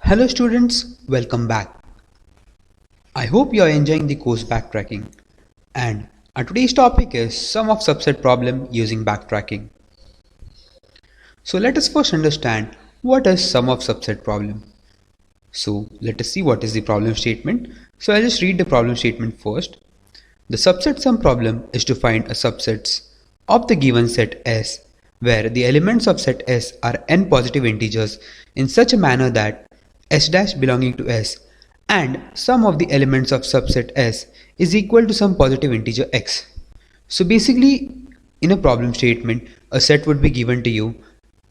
Hello students, welcome back. I hope you are enjoying the course backtracking. And our today's topic is sum of subset problem using backtracking. So let us first understand what is sum of subset problem. So let us see what is the problem statement. So I'll just read the problem statement first. The subset sum problem is to find a subsets of the given set S where the elements of set S are n positive integers in such a manner that S dash belonging to S and sum of the elements of subset S is equal to some positive integer x. So basically in a problem statement a set would be given to you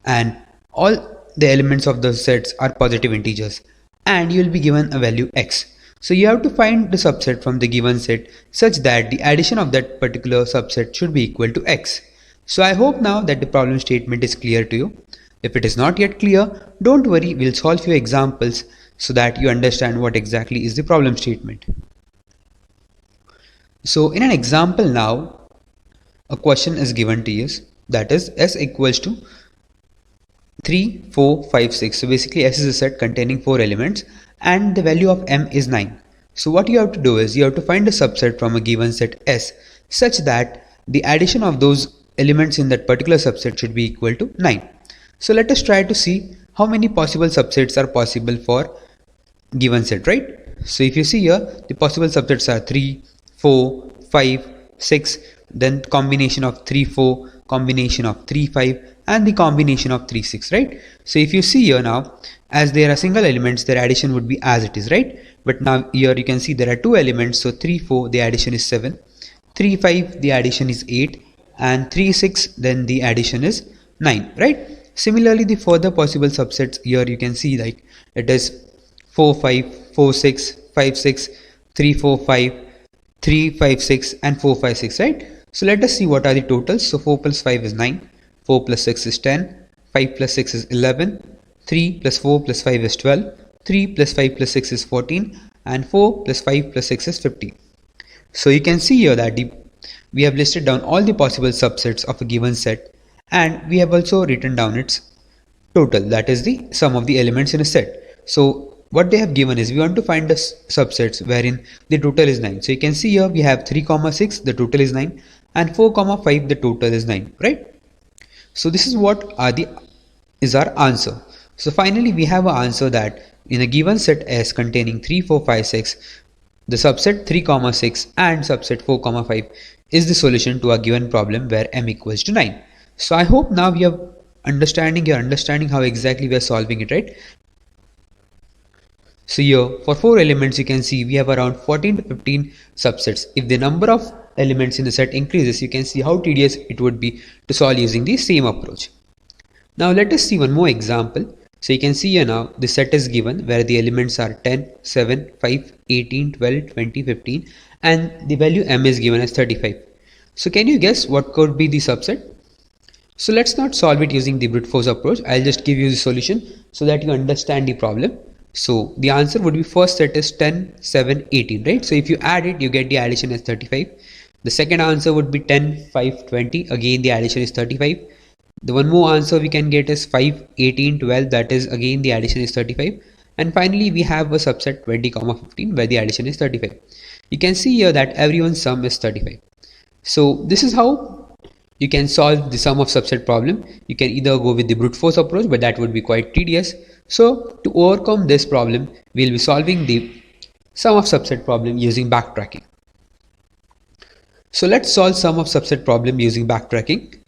and all the elements of the sets are positive integers and you will be given a value x. So you have to find the subset from the given set such that the addition of that particular subset should be equal to x. So I hope now that the problem statement is clear to you. If it is not yet clear, don't worry, we'll solve few examples so that you understand what exactly is the problem statement. So in an example now, a question is given to you, that is S equals to 3, 4, 5, 6. So basically S is a set containing 4 elements and the value of M is 9. So what you have to do is you have to find a subset from a given set S such that the addition of those elements in that particular subset should be equal to 9. So let us try to see how many possible subsets are possible for given set, right? So if you see here, the possible subsets are 3, 4, 5, 6, then combination of 3, 4, combination of 3, 5 and the combination of 3, 6, right? So if you see here now, as there are single elements, their addition would be as it is, right? But now here you can see there are two elements, so 3, 4, the addition is 7, 3, 5, the addition is 8 and 3, 6, then the addition is 9, right? Similarly, the further possible subsets here you can see like it is 4, 5, 4, 6, 5, 6, 3, 4, 5, 3, 5, 6 and 4, 5, 6, right? So let us see what are the totals. So 4 plus 5 is 9, 4 plus 6 is 10, 5 plus 6 is 11, 3 plus 4 plus 5 is 12, 3 plus 5 plus 6 is 14 and 4 plus 5 plus 6 is 50. So you can see here that we have listed down all the possible subsets of a given set and we have also written down its total, that is the sum of the elements in a set. So what they have given is we want to find the subsets wherein the total is 9. So you can see here we have 3, 6, the total is 9 and 4, 5, the total is 9, right? So this is what is our answer. So finally we have an answer that in a given set S containing 3, 4, 5, 6, the subset 3, 6 and subset 4, 5 is the solution to a given problem where m equals to 9. So I hope now you're understanding how exactly we are solving it, right? So here for 4 elements you can see we have around 14 to 15 subsets. If the number of elements in the set increases, you can see how tedious it would be to solve using the same approach. Now let us see one more example. So you can see here now the set is given where the elements are 10, 7, 5, 18, 12, 20, 15 and the value m is given as 35. So can you guess what could be the subset? So let's not solve it using the brute force approach. I'll just give you the solution so that you understand the problem. So the answer would be first set is 10, 7, 18, right? So if you add it, you get the addition as 35. The second answer would be 10, 5, 20. Again, the addition is 35. The one more answer we can get is 5, 18, 12. That is again the addition is 35. And finally, we have a subset 20, 15 where the addition is 35. You can see here that everyone's sum is 35. So this is how you can solve the sum of subset problem. You can either go with the brute force approach, but that would be quite tedious. So to overcome this problem, we'll be solving the sum of subset problem using backtracking. So let's solve sum of subset problem using backtracking.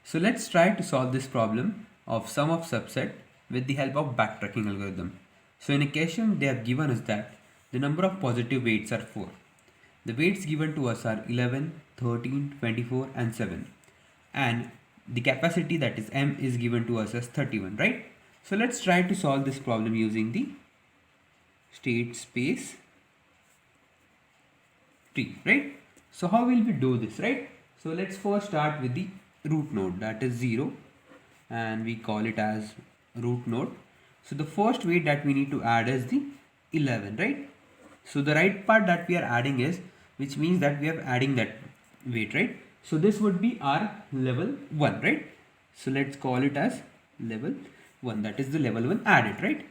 So let's try to solve this problem of sum of subset with the help of backtracking algorithm. So in a question they have given us that the number of positive weights are 4. The weights given to us are 11, 13, 24 and 7 and the capacity, that is m, is given to us as 31, right? So let's try to solve this problem using the state space tree, right? So how will we do this, right? So let's first start with the root node, that is 0 and we call it as root node. So the first weight that we need to add is the 11, right? So the right part that we are adding is, which means that we are adding that weight, right? So this would be our level 1, right? So let's call it as level 1, that is the level 1 added, right?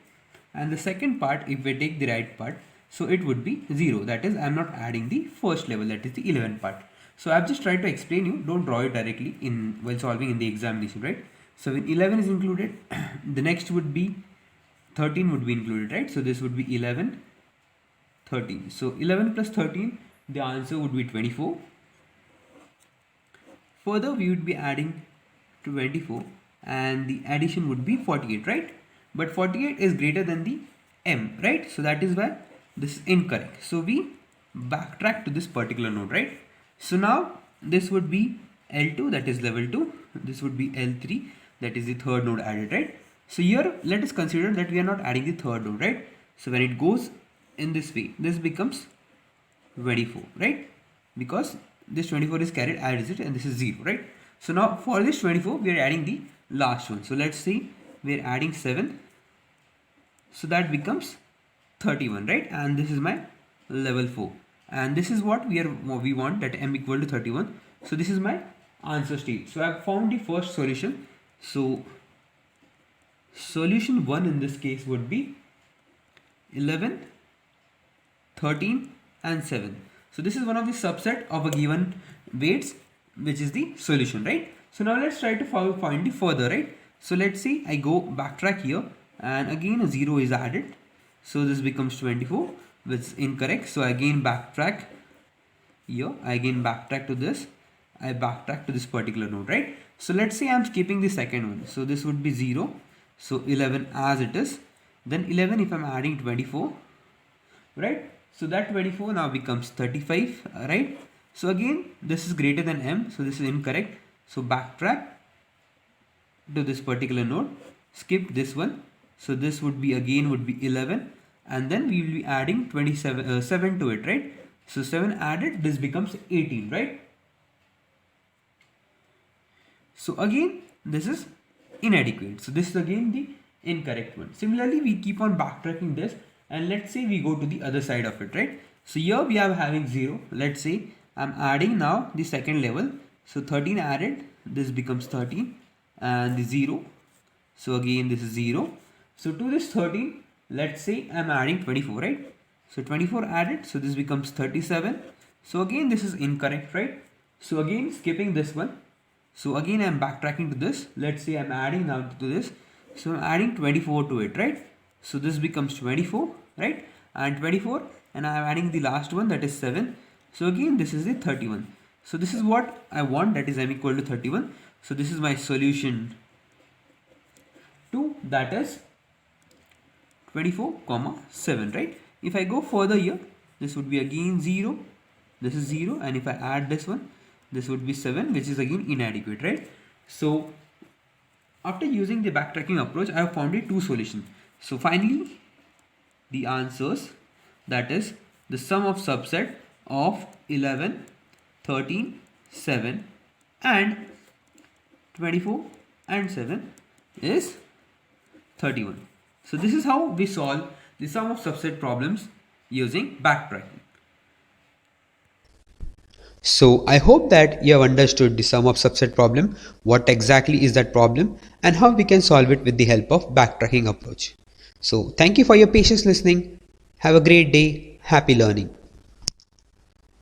And the second part, if we take the right part, so it would be 0, that is I'm not adding the first level, that is the 11 part. So I've just tried to explain you, don't draw it directly in while solving in the examination, right? So when 11 is included, the next would be 13 would be included, right? So this would be 11, 13. So 11 plus 13, the answer would be 24. Further, we would be adding 24 and the addition would be 48, right? But 48 is greater than the m, right? So that is why this is incorrect. So we backtrack to this particular node, right? So now this would be L2, that is level 2. This would be L3, that is the third node added, right? So here let us consider that we are not adding the third node, right? So when it goes in this way, this becomes 24, right? Because this 24 is carried as it and this is 0, right? So now for this 24 we are adding the last one. So let's see, we are adding 7, so that becomes 31, right? And this is my level 4, and this is what we want, that m equal to 31. So this is my answer state. So I have found the first solution. So solution 1 in this case would be 11, 13 and 7. So this is one of the subset of a given weights, which is the solution, right? So now let's try to find the further, right? So let's see, I go backtrack here and again a 0 is added. So this becomes 24, which is incorrect. So I again backtrack here, I again backtrack to this, I backtrack to this particular node, right? So let's say I'm skipping the second one. So this would be 0. So 11 as it is. Then 11 if I'm adding 24, right? So that 24 now becomes 35, right? So again this is greater than m, so this is incorrect. So backtrack to this particular node, skip this one. So this would be 11, and then we will be adding 7 to it, right? So 7 added, this becomes 18, right? So again this is inadequate. So this is again the incorrect one. Similarly, we keep on backtracking this, and let's say we go to the other side of it, right? So here we are having 0. Let's say I'm adding now the second level. So 13 added, this becomes 13, and the 0. So again this is 0. So to this 13, let's say I'm adding 24, right? So 24 added, so this becomes 37. So again this is incorrect, right? So again skipping this one. So again I'm backtracking to this. Let's say I'm adding now to this. So I'm adding 24 to it, right? So this becomes 24, right? And 24, and I'm adding the last one, that is 7. So again this is the 31. So this is what I want, that is m equal to 31. So this is my solution 2, that is 24,7, right? If I go further here, this would be again 0, this is 0, and if I add this one, this would be 7, which is again inadequate, right? So after using the backtracking approach, I have found a 2 solution. So finally the answers, that is the sum of subset of 11, 13, 7 and 24 and 7 is 31. So this is how we solve the sum of subset problems using backtracking. So I hope that you have understood the sum of subset problem, what exactly is that problem, and how we can solve it with the help of backtracking approach. So thank you for your patience listening. Have a great day. Happy learning.